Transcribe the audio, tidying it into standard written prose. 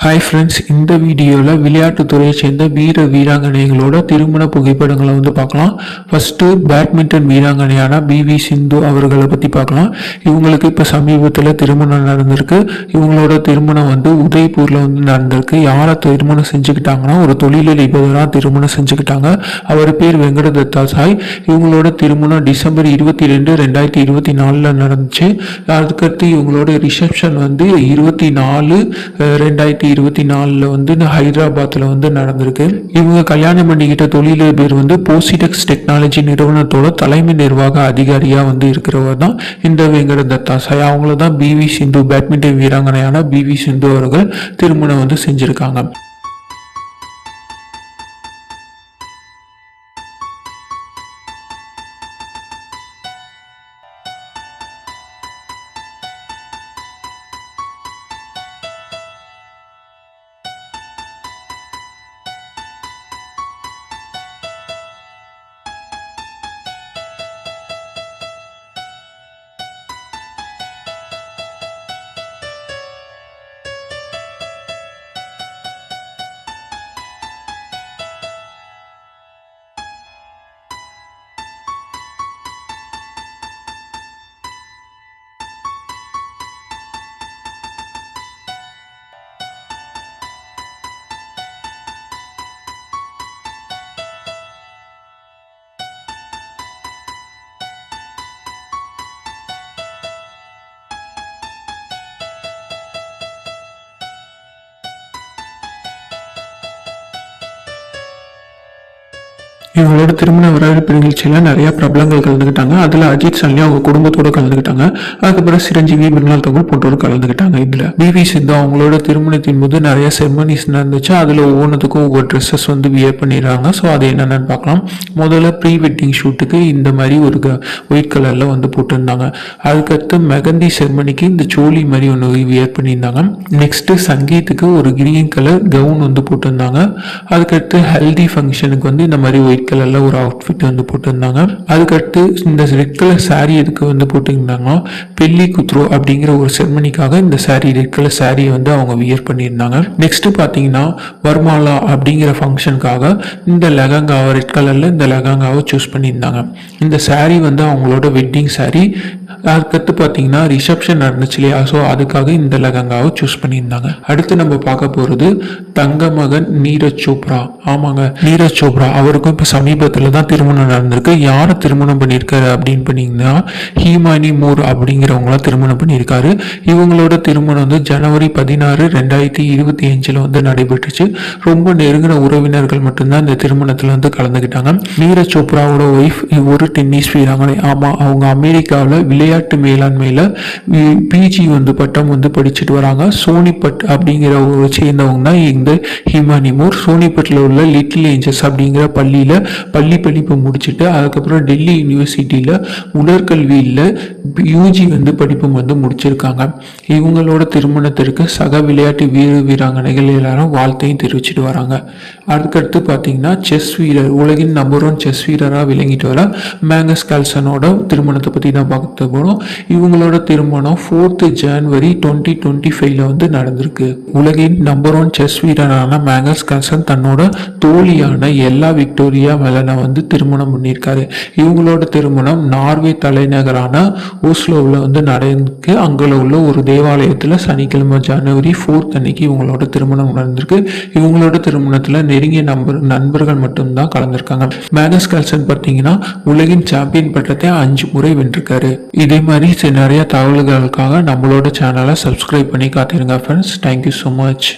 Hi friends, இந்த வீடியோவில் விளையாட்டுத்துறையை சேர்ந்த வீராங்கனைகளோட திருமண புகைப்படங்களை பார்க்கலாம். ஃபஸ்ட்டு பேட்மிண்டன் வீராங்கனையான பிவி சிந்து அவர்களை பற்றி பார்க்கலாம். இவங்களுக்கு இப்போ சமீபத்தில் திருமணம் நடந்திருக்கு. இவங்களோட திருமணம் உதய்பூரில் நடந்திருக்கு. யாரை திருமணம் செஞ்சுக்கிட்டாங்கன்னா ஒரு தொழிலதிபராக திருமணம் செஞ்சுக்கிட்டாங்க. அவர் பேர் வெங்கடதத்தா சாய். இவங்களோட திருமணம் டிசம்பர் 22, 2024 நடந்துச்சு. அதுக்கடுத்து இவங்களோட ரிசப்ஷன் 24, 2024 ஹைதராபாத்தில் நடந்திருக்கு. இவங்க கல்யாணம் பண்ணிக்கிட்ட தொழிலதிபர் போசிடெக்ஸ் டெக்னாலஜி நிறுவனத்தோட தலைமை நிர்வாக அதிகாரியா இருக்கிறவர் தான் இந்த வெங்கடதத்தா சாய். அவங்கள தான் பிவி சிந்து, பேட்மிண்டன் வீராங்கனையான பிவி சிந்து அவர்கள் திருமணம் செஞ்சிருக்காங்க. இவங்களோட திருமண வரவேற்பு நிகழ்ச்சியில் நிறைய பிரபலங்கள் கலந்துக்கிட்டாங்க. அதில் அஜித் சன்யா அவங்க குடும்பத்தோடு கலந்துக்கிட்டாங்க. அதுக்கப்புறம் சிரஞ்சீவி, மிருனால் தகவல் போன்றோர் கலந்துக்கிட்டாங்க. இதில் பிவி சிந்து அவங்களோட திருமணத்தின் போது நிறைய செரமனிஸ் நடந்துச்சு. அதில் ஒவ்வொன்றுத்துக்கும் ஒவ்வொரு ட்ரெஸ்ஸஸ் வியர் பண்ணிடுறாங்க. ஸோ அது என்னென்னு பார்க்கலாம். முதல்ல ப்ரீ வெட்டிங் ஷூட்டுக்கு இந்த மாதிரி ஒரு ஒயிட் கலரில் போட்டிருந்தாங்க. அதுக்கடுத்து மெகந்தி செரமனிக்கு இந்த சோலி மாதிரி ஒன்று வியர் பண்ணியிருந்தாங்க. நெக்ஸ்ட்டு சங்கீத்துக்கு ஒரு கிரீன் கலர் கவுன் போட்டிருந்தாங்க. அதுக்கடுத்து ஹெல்தி ஃபங்க்ஷனுக்கு இந்த மாதிரி ஒயிட் கலர்ல ஒரு அவுட்ஃபிட் போட்டிருந்தாங்க. அதுக்கடுத்து இந்த ரெட் கலர் சாரி எதுக்கு போட்டிருந்தாங்கன்னா பெல்லி குத்ரோ அப்படிங்கிற ஒரு செரமனிக்காக இந்த சாரி, ரெட் கலர் சாரியை அவங்க வியர் பண்ணியிருந்தாங்க. நெக்ஸ்ட் பார்த்தீங்கன்னா வர்மாலா அப்படிங்கிற ஃபங்க்ஷனுக்காக இந்த லெஹங்காவை, ரெட் கலர்ல இந்த லெஹங்காவை சூஸ் பண்ணியிருந்தாங்க. இந்த சாரி அவங்களோட வெட்டிங் சாரி. அதுக்கடுத்து பார்த்தீங்கன்னா ரிசப்ஷன் நடந்துச்சு இல்லையா, ஸோ அதுக்காக இந்த லெஹங்காவை சூஸ் பண்ணியிருந்தாங்க. அடுத்து நம்ம பார்க்க போகிறது தங்க மகன் நீரஜ் சோப்ரா. ஆமாங்க, நீரஜ் சோப்ரா அவருக்கும் இப்போ சமீபத்தில் தான் திருமணம் நடந்திருக்கு. யாரை திருமணம் பண்ணியிருக்காரு அப்படின்னு பார்த்தீங்கன்னா ஹீமானி மூர் அப்படிங்கிறவங்கள திருமணம் பண்ணியிருக்காரு. இவங்களோட திருமணம் ஜனவரி 16, 2025 நடைபெற்றுச்சு. ரொம்ப நெருங்கின உறவினர்கள் மட்டும்தான் இந்த திருமணத்தில் கலந்துக்கிட்டாங்க. நீரஜ் சோப்ராவோட ஒய்ஃப் ஒரு டென்னிஸ் வீராங்கனை. ஆமாம், அவங்க அமெரிக்காவில் விளையாட்டு மேலாண்மையில் பிஜி பட்டம் படிச்சுட்டு வராங்க. சோனிபட் அப்படிங்கிற ஒரு சேர்ந்தவங்க தான் இந்த ஹிமானி மூர். சோனிபட்டில் உள்ள லிட்டில் ஏஞ்சல்ஸ் அப்படிங்கிற பள்ளியில் பள்ளி படிப்பு முடிச்சுட்டு அதுக்கப்புறம் டெல்லி யூனிவர்சிட்டியில் உடற்கல்வியில் யூஜி படிப்பு முடிச்சிருக்காங்க. இவங்களோட திருமணத்திற்கு சக விளையாட்டு வீராங்கனைகள் எல்லாரும் வாழ்த்தையும் தெரிவிச்சுட்டு வராங்க. அதுக்கடுத்து பார்த்தீங்கன்னா செஸ் வீரர், உலகின் நம்பர் 1 செஸ் வீரராக விளங்கிட்டு வர மேங்கஸ் கால்சனோட திருமணத்தை பற்றி தான் பார்க்க போகிறோம். இவங்களோட திருமணம் 4th January 2025 நடந்திருக்கு. உலகின் நம்பர் 1 செஸ் வீரரான மேங்கஸ் கால்சன் தன்னோட தோழியான எல்லா விக்டோரியா மெலனை திருமணம் பண்ணியிருக்காரு. இவங்களோட திருமணம் நார்வே தலைநகரான ஓஸ்லோவில் நடந்திருக்கு. அங்கே உள்ள ஒரு தேவாலயத்தில் சனிக்கிழமை January 4 அன்னைக்கு இவங்களோட திருமணம் நடந்திருக்கு. இவங்களோட திருமணத்தில் நெருங்கிய நண்பர்கள் மட்டும்தான் கலந்துருக்காங்க. மேங்கஸ் கால்சன் பார்த்தீங்கன்னா உலகின் சாம்பியன் பட்டத்தை 5 முறை வென்றிருக்காரு. இதே மாதிரி நிறைய தகவல்களுக்காக நம்மளோட சேனலை சப்ஸ்கிரைப் பண்ணி காத்திருங்க ஃப்ரெண்ட்ஸ். Thank you so much.